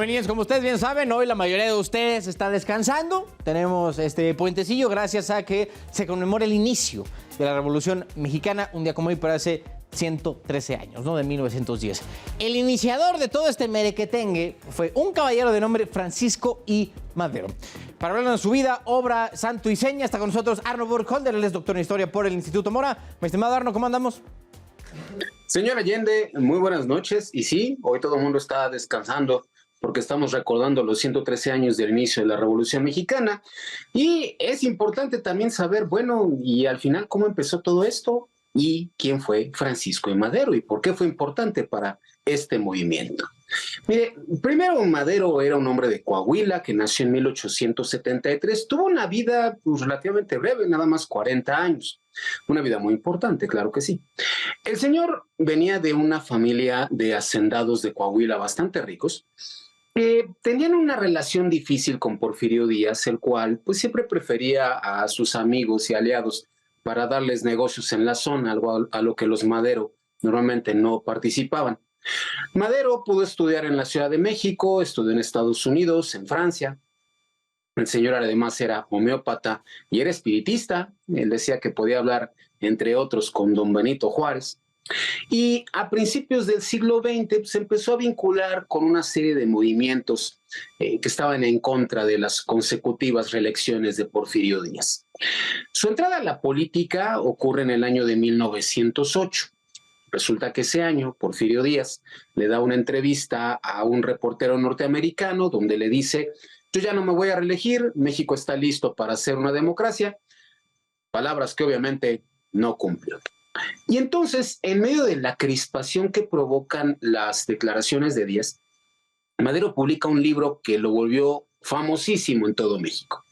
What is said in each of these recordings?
Bueno, niños, como ustedes bien saben, hoy la mayoría de ustedes está descansando. Tenemos este puentecillo gracias a que se conmemora el inicio de la Revolución Mexicana, un día como hoy, pero hace 113 años, ¿no? De 1910. El iniciador de todo este merequetengue fue un caballero de nombre Francisco I. Madero. Para hablar de su vida, obra, santo y seña, está con nosotros Arno Burkholder, él es doctor en Historia por el Instituto Mora. Mi estimado Arno, ¿cómo andamos? Señor Allende, muy buenas noches. Y sí, hoy todo el mundo está descansando porque estamos recordando los 113 años del inicio de la Revolución Mexicana. Y es importante también saber, bueno, y al final cómo empezó todo esto y quién fue Francisco I. Madero y por qué fue importante para este movimiento. Mire, primero Madero era un hombre de Coahuila que nació en 1873. Tuvo una vida pues, relativamente breve, nada más 40 años. Una vida muy importante, claro que sí. El señor venía de una familia de hacendados de Coahuila bastante ricos que tenían una relación difícil con Porfirio Díaz, el cual pues siempre prefería a sus amigos y aliados para darles negocios en la zona, algo a lo que los Madero normalmente no participaban. Madero pudo estudiar en la Ciudad de México, estudió en Estados Unidos, en Francia. El señor además era homeópata y era espiritista. Él decía que podía hablar, entre otros, con don Benito Juárez. Y a principios del siglo XX se empezó a vincular con una serie de movimientos que estaban en contra de las consecutivas reelecciones de Porfirio Díaz. Su entrada a la política ocurre en el año de 1908. Resulta que ese año Porfirio Díaz le da una entrevista a un reportero norteamericano donde le dice: yo ya no me voy a reelegir, México está listo para ser una democracia. Palabras que obviamente no cumplió. Y entonces, en medio de la crispación que provocan las declaraciones de Díaz, Madero publica un libro que lo volvió famosísimo en todo México: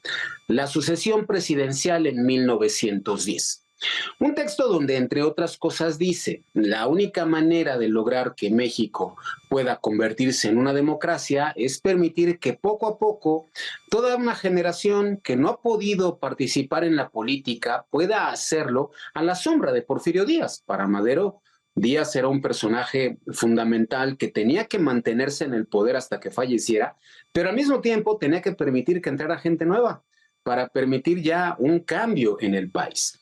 La sucesión presidencial en 1910. Un texto donde, entre otras cosas, dice: la única manera de lograr que México pueda convertirse en una democracia es permitir que poco a poco toda una generación que no ha podido participar en la política pueda hacerlo a la sombra de Porfirio Díaz. Para Madero, Díaz era un personaje fundamental que tenía que mantenerse en el poder hasta que falleciera, pero al mismo tiempo tenía que permitir que entrara gente nueva para permitir ya un cambio en el país.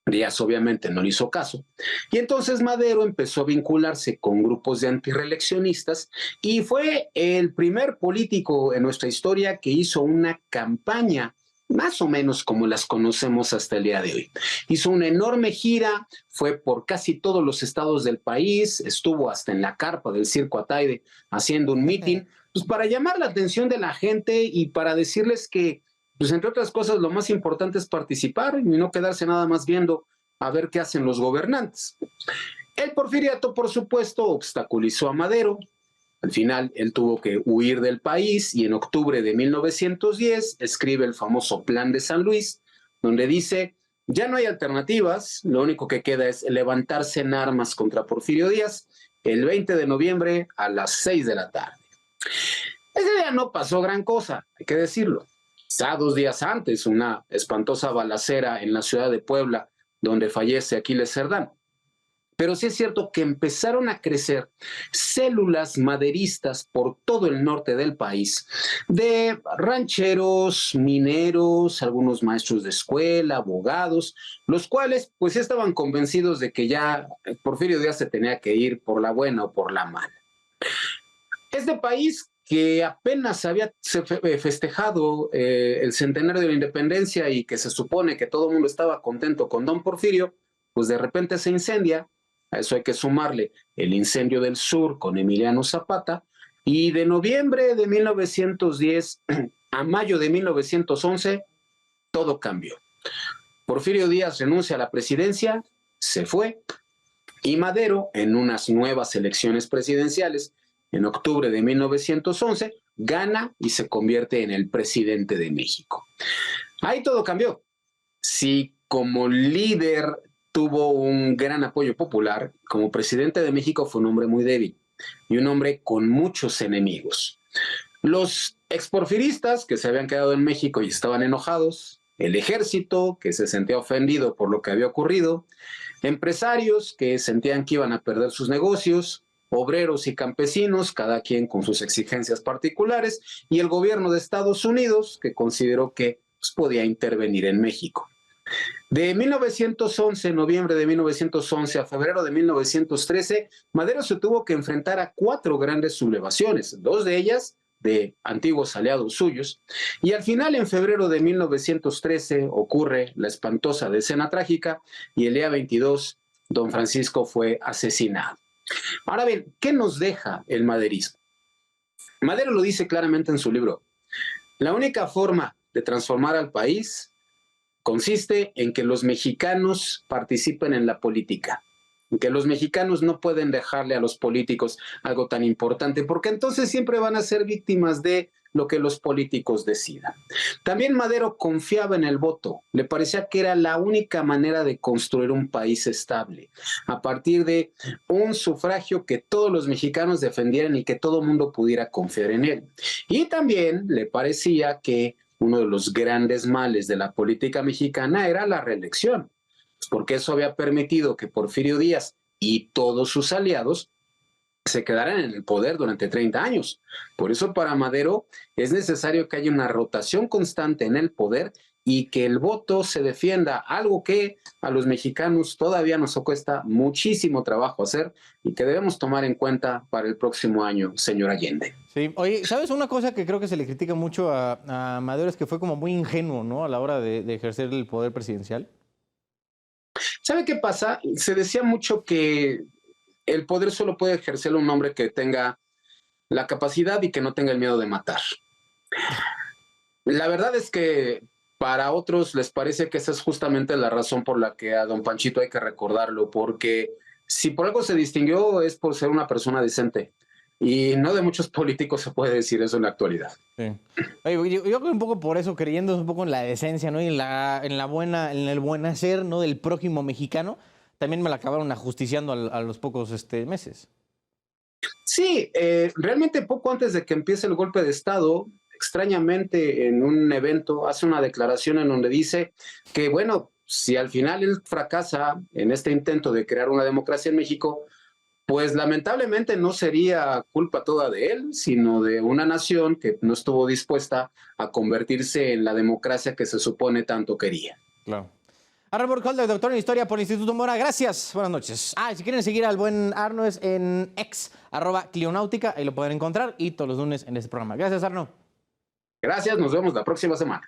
Díaz obviamente no le hizo caso y entonces Madero empezó a vincularse con grupos de antirreeleccionistas y fue el primer político en nuestra historia que hizo una campaña más o menos como las conocemos hasta el día de hoy. Hizo una enorme gira, fue por casi todos los estados del país, estuvo hasta en la carpa del Circo Ataide haciendo un mitin, pues para llamar la atención de la gente y para decirles que pues entre otras cosas, lo más importante es participar y no quedarse nada más viendo a ver qué hacen los gobernantes. El porfiriato, por supuesto, obstaculizó a Madero. Al final, él tuvo que huir del país y en octubre de 1910 escribe el famoso Plan de San Luis, donde dice: ya no hay alternativas, lo único que queda es levantarse en armas contra Porfirio Díaz el 20 de noviembre a las 6 de la tarde. Ese día no pasó gran cosa, hay que decirlo. Quizá 2 días antes, una espantosa balacera en la ciudad de Puebla, donde fallece Aquiles Cerdán. Pero sí es cierto que empezaron a crecer células maderistas por todo el norte del país, de rancheros, mineros, algunos maestros de escuela, abogados, los cuales pues estaban convencidos de que ya Porfirio Díaz se tenía que ir por la buena o por la mala. Este país que apenas había festejado el centenario de la independencia y que se supone que todo el mundo estaba contento con don Porfirio, pues de repente se incendia. A eso hay que sumarle el incendio del sur con Emiliano Zapata, y de noviembre de 1910 a mayo de 1911 todo cambió. Porfirio Díaz renuncia a la presidencia, se fue, y Madero, en unas nuevas elecciones presidenciales, en octubre de 1911, gana y se convierte en el presidente de México. Ahí todo cambió. Si como líder tuvo un gran apoyo popular, como presidente de México fue un hombre muy débil y un hombre con muchos enemigos. Los exporfiristas que se habían quedado en México y estaban enojados, el ejército que se sentía ofendido por lo que había ocurrido, empresarios que sentían que iban a perder sus negocios, obreros y campesinos, cada quien con sus exigencias particulares, y el gobierno de Estados Unidos, que consideró que pues, podía intervenir en México. De 1911, noviembre de 1911 a febrero de 1913, Madero se tuvo que enfrentar a 4 grandes sublevaciones, 2 de ellas de antiguos aliados suyos, y al final, en febrero de 1913, ocurre la espantosa escena trágica y el día 22, don Francisco fue asesinado. Ahora bien, ¿qué nos deja el maderismo? Madero lo dice claramente en su libro. La única forma de transformar al país consiste en que los mexicanos participen en la política, en que los mexicanos no pueden dejarle a los políticos algo tan importante, porque entonces siempre van a ser víctimas de lo que los políticos decidan. También Madero confiaba en el voto, le parecía que era la única manera de construir un país estable, a partir de un sufragio que todos los mexicanos defendieran y que todo el mundo pudiera confiar en él. Y también le parecía que uno de los grandes males de la política mexicana era la reelección, porque eso había permitido que Porfirio Díaz y todos sus aliados se quedaran en el poder durante 30 años. Por eso para Madero es necesario que haya una rotación constante en el poder y que el voto se defienda, algo que a los mexicanos todavía nos cuesta muchísimo trabajo hacer y que debemos tomar en cuenta para el próximo año, señor Allende. Sí, oye, ¿sabes una cosa que creo que se le critica mucho a Madero? Es que fue como muy ingenuo, ¿no? A la hora de ejercer el poder presidencial. ¿Sabe qué pasa? Se decía mucho que el poder solo puede ejercerlo un hombre que tenga la capacidad y que no tenga el miedo de matar. La verdad es que para otros les parece que esa es justamente la razón por la que a don Panchito hay que recordarlo, porque si por algo se distinguió es por ser una persona decente. Y no de muchos políticos se puede decir eso en la actualidad. Sí. Oye, yo creo un poco por eso, creyendo un poco en la decencia, ¿no? Y en el buen hacer, ¿no? Del prójimo mexicano, también me la acabaron ajusticiando a los pocos meses. Sí, realmente poco antes de que empiece el golpe de Estado, extrañamente en un evento hace una declaración en donde dice que, bueno, si al final él fracasa en este intento de crear una democracia en México, pues lamentablemente no sería culpa toda de él, sino de una nación que no estuvo dispuesta a convertirse en la democracia que se supone tanto quería. Claro. Arno Burkholder, doctor en Historia por el Instituto Mora. Gracias. Buenas noches. Si quieren seguir al buen Arno es en X, @Clionáutica. Ahí lo pueden encontrar y todos los lunes en este programa. Gracias, Arno. Gracias, nos vemos la próxima semana.